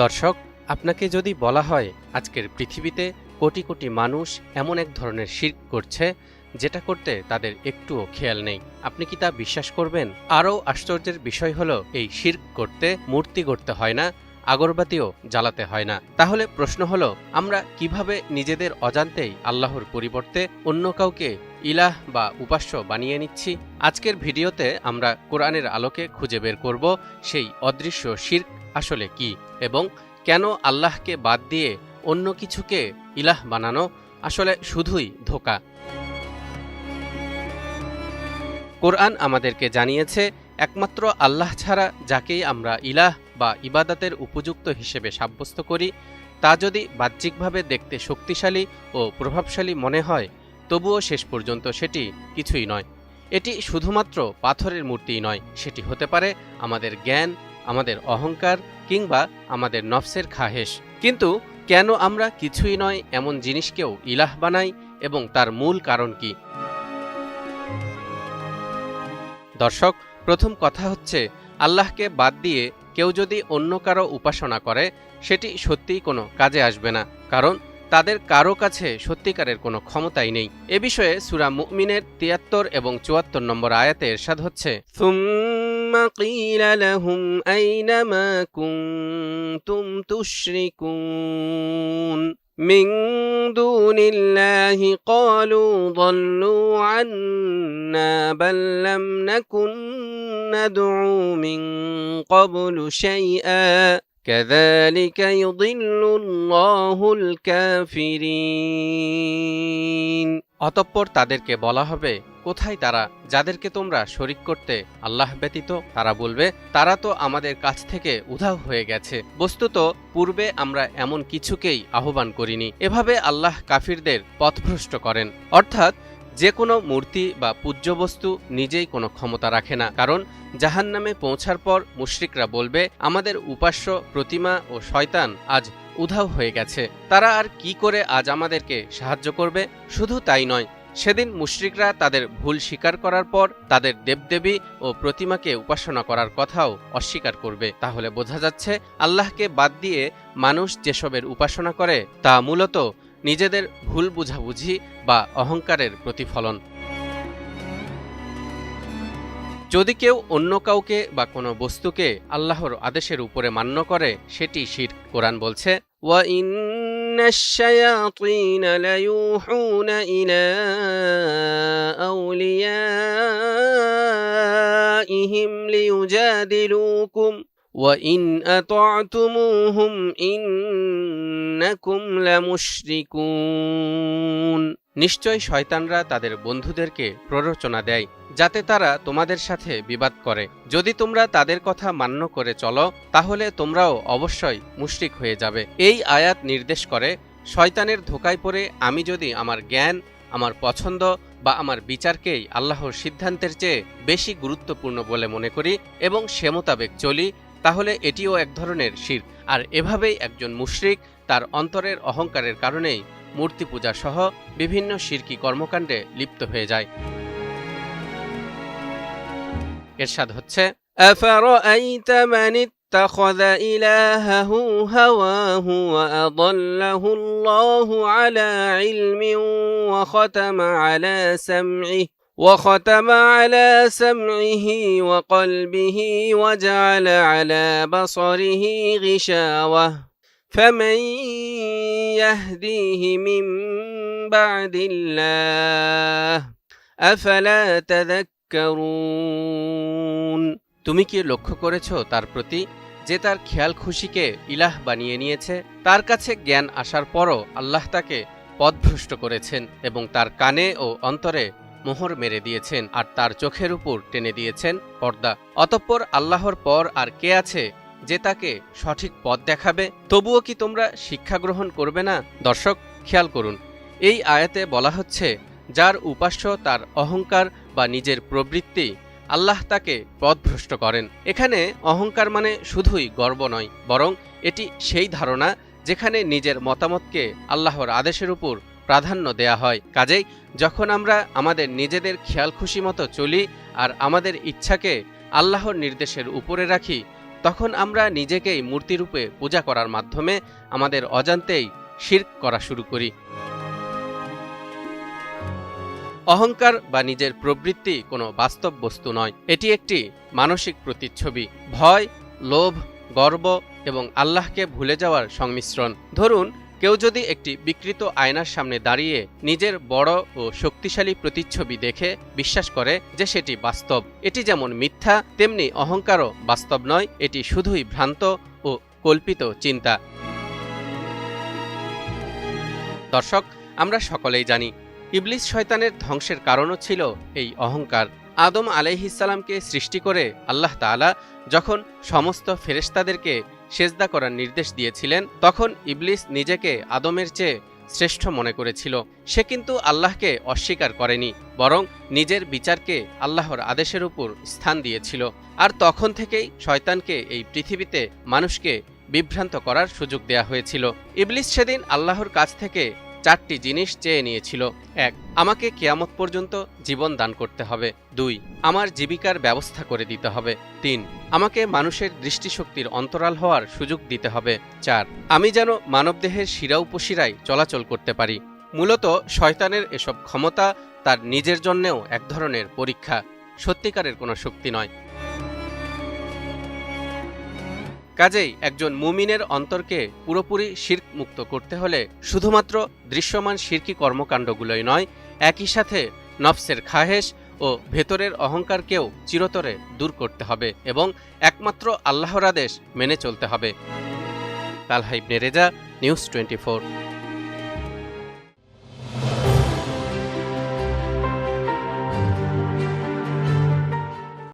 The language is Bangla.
দর্শক, আপনাকে যদি বলা হয় আজকের পৃথিবীতে কোটি কোটি মানুষ এমন এক ধরনের শিরক করছে যেটা করতে তাদের একটুও খেয়াল নেই, আপনি কি তা বিশ্বাস করবেন? আরও আশ্চর্যের বিষয় হলো, এই শিরক করতে মূর্তি গড়তে হয় না, আগরবাতিও জ্বালাতে হয় না। তাহলে প্রশ্ন হলো, আমরা কিভাবে নিজেদের অজান্তেই আল্লাহর পরিবর্তে অন্য কাউকে ইলাহ বা উপাস্য বানিয়ে নিচ্ছি? আজকের ভিডিওতে আমরা কোরআনের আলোকে খুঁজে বের করব সেই অদৃশ্য শিরক আসলে কি, এবং কেন আল্লাহকে বাদ দিয়ে অন্য কিছুকে ইলাহ বানানো আসলে শুধুই ধোঁকা। কোরআন আমাদেরকে জানিয়েছে, একমাত্র আল্লাহ ছাড়া যাকেই আমরা ইলাহ বা ইবাদতের উপযুক্ত হিসেবে সাব্যস্ত করি, তা যদি বাহ্যিকভাবে দেখতে শক্তিশালী ও প্রভাবশালী মনে হয়, তবুও শেষ পর্যন্ত সেটি কিছুই নয়। এটি শুধুমাত্র পাথরের মূর্তিই নয়, সেটি হতে পারে আমাদের জ্ঞান, আমাদের অহংকার কিংবা আমাদের নফসের খাহেশ। কিন্তু কেন আমরা কিছুই নয় এমন জিনিসকেও ইলাহ বানাই, এবং তার মূল কারণ কি? দর্শক, প্রথম কথা হচ্ছে, আল্লাহকে বাদ দিয়ে কেউ যদি অন্য কারো উপাসনা করে, সেটি সত্যিই কোনো কাজে আসবে না, কারণ তাদের কারো কাছে সত্যিকারের কোনো ক্ষমতাই নেই। এ বিষয়ে সূরা মুমিনের ৭৩ এবং ৭৪ নম্বর আয়াতে ইরশাদ হচ্ছে, সুম্মা ক্বিলা লাহুম আইনা মা কুনতুম তুশরিকুন মিন দুনিল্লাহি ক্বালু যাল্লু আন্না বাল লাম নাকুন নাদউ মিন ক্বাবলু শাইআ কাযালিকা ইউদিল্লুল্লাহুল কাফিরিন। অতঃপর তাদেরকে বলা হবে, কোথায় তারা যাদেরকে তোমরা শরিক করতে আল্লাহ ব্যতীত? তারা বলবে, তারা তো আমাদের কাছ থেকে উধাও হয়ে গেছে। বস্তুত পূর্বে আমরা এমন কিছুকেই আহ্বান করিনি। এভাবে আল্লাহ কাফিরদের পথভ্রষ্ট করেন। অর্থাৎ যে কোনো মূর্তি বা পূজ্য বস্তু নিজেই কোনো ক্ষমতা রাখে না, কারণ জাহান্নামে পৌঁছার পর মুশরিকরা বলবে, আমাদের উপাস্য প্রতিমা ও শয়তান আজ উধাও হয়ে গেছে, তারা আর কি করে আজ আমাদেরকে সাহায্য করবে? শুধু তাই নয়, সেদিন মুশরিকরা তাদের ভুল স্বীকার করার পর তাদের দেবদেবী ও প্রতিমাকে উপাসনা করার কথাও অস্বীকার করবে। তাহলে বোঝা যাচ্ছে, আল্লাহকে বাদ দিয়ে মানুষ যেসবের উপাসনা করে তা মূলত নিজেদের ভুল বুঝাবুঝি বা অহংকারের প্রতিফলন। যদি কেউ অন্য কাউকে বা কোনো বস্তুকে আল্লাহর আদেশের উপরে মান্য করে, সেটি শিরক। কোরআন বলছে, ওয়া ইন্নাশ শায়াতিন লায়ুহুনা ইলা আউলিয়াইহিম লিয়ুজাদিলুকুম ওয়া ইন আতা'তুমুহুম ইন্নাকুম লামুশরিকুন। নিশ্চয় শয়তানরা তাদের বন্ধুদেরকে প্ররোচনা দেয় যাতে তারা তোমাদের সাথে বিবাদ করে। যদি তোমরা তাদের কথা মান্য করে চলো, তাহলে তোমরাও অবশ্যই মুশরিক হয়ে যাবে। এই আয়াত নির্দেশ করে, শয়তানের ধোঁকায় পড়ে আমি যদি আমার জ্ঞান, আমার পছন্দ বা আমার বিচারকেই আল্লাহর সিদ্ধান্তের চেয়ে বেশি গুরুত্বপূর্ণ বলে মনে করি এবং সে মোতাবেক চলি, তাহলে এটিও এক ধরনের শিরক। আর এভাবেই একজন মুশরিক তার অন্তরের অহংকারের কারণেই মূর্তি পূজা সহ বিভিন্ন শিরকি কর্মকাণ্ডে লিপ্ত হয়ে যায়। ইরশাদ হচ্ছে, আফারাআইতা মান ইত্তাখাযা ইলাহাহু হাওয়াহু ওয়া আযাল্লাহু আল্লাহু আলা ইলমিন ওয়া খাতামা আলা সাম'iহি ওয়া কলবিহি ওয়া জা'আলা আলা বাসারিহি গিশাওয়াহ ফামান ইয়াহদিহি মিন বা'দিল্লাহ আফালা তাযাক্কারুন। তুমি কি লক্ষ্য করেছ তার প্রতি, যে তার খেয়াল খুশিকে ইলাহ বানিয়ে নিয়েছে? তার কাছে জ্ঞান আসার পরও আল্লাহ তাকে পথভ্রষ্ট করেছেন এবং তার কানে ও অন্তরে মোহর মেরে দিয়েছেন, আর তার চোখের উপর টেনে দিয়েছেন পর্দা। অতঃপর আল্লাহর পর আর কে আছে যে তাকে সঠিক পথ দেখাবে? তবুও কি তোমরা শিক্ষা গ্রহণ করবে না? দর্শক, খেয়াল করুন, এই আয়াতে বলা হচ্ছে, যার উপাস্য তার অহংকার বা নিজের প্রবৃত্তি, আল্লাহ তাকে পথভ্রষ্ট করেন। এখানে অহংকার মানে শুধুই গর্ব নয়, বরং এটি সেই ধারণা যেখানে নিজের মতামতকে আল্লাহর আদেশের উপর প্রাধান্য দেয়া হয়। কাজেই যখন আমরা আমাদের নিজেদের খেয়াল খুশি মতো চলি আর আমাদের ইচ্ছাকে আল্লাহর নির্দেশের উপরে রাখি, তখন আমরা নিজেকেই মূর্তিরূপে পূজা করার মাধ্যমে আমাদের অজান্তেই শিরক করা শুরু করি। অহংকার বা নিজের প্রবৃত্তি কোনো বাস্তব বস্তু নয়, এটি একটি মানসিক প্রতিচ্ছবি, ভয়, লোভ, গর্ব এবং আল্লাহকে ভুলে যাওয়ার সংমিশ্রণ। ধরুন, কেউ যদি একটি বিকৃত আয়নার সামনে দাঁড়িয়ে নিজের বড় ও শক্তিশালী প্রতিচ্ছবি দেখে বিশ্বাস করে যে সেটি বাস্তব, এটি যেমন মিথ্যা তেমনি অহংকারও বাস্তব নয়, এটি শুধুই ভ্রান্ত ও কল্পিত চিন্তা। দর্শক, আমরা সকলেই জানি ইবলিস শয়তানের ধ্বংসের কারণও ছিল এই অহংকার। আদম আলাইহিসসালামকে সৃষ্টি করে আল্লাহ তাআলা যখন সমস্ত ফেরেশতাদেরকে সেজদা করার নির্দেশ দিয়েছিলেন, তখন ইবলিস নিজেকে আদমের চেয়ে শ্রেষ্ঠ মনে করেছিল। সে কিন্তু আল্লাহকে অস্বীকার করেনি, বরং নিজের বিচারকে আল্লাহর আদেশের উপর স্থান দিয়েছিল। আর তখন থেকেই শয়তানকে এই পৃথিবীতে মানুষকে বিভ্রান্ত করার সুযোগ দেয়া হয়েছিল। ইবলিস সেদিন আল্লাহর কাছ থেকে 4টি জিনিস চেয়ে নিয়েছিল। 1. আমাকে কিয়ামত পর্যন্ত জীবন দান করতে হবে। 2. আমার জীবিকার ব্যবস্থা করে দিতে হবে। 3. আমাকে মানুষের দৃষ্টিশক্তির অন্তরাল হওয়ার সুযোগ দিতে হবে। 4. আমি যেন মানবদেহের শিরা উপশিরায় চলাচল করতে পারি। মূলত শয়তানের এসব ক্ষমতা তার নিজের জন্যেও এক ধরনের পরীক্ষা, সত্যিকারের কোনো শক্তি নয়। কাজেই একজন মুমিনের অন্তরকে পুরোপুরি শিরক মুক্ত করতে হলে শুধুমাত্র দৃশ্যমান শিরকি কর্মকাণ্ডগুলোই নয়, একই সাথে নফসের খাহেশ ও ভেতরের অহংকারকেও চিরতরে দূর করতে হবে এবং একমাত্র আল্লাহর আদেশ মেনে চলতে হবে। তালহা ইবনে রেজা, নিউজ 24।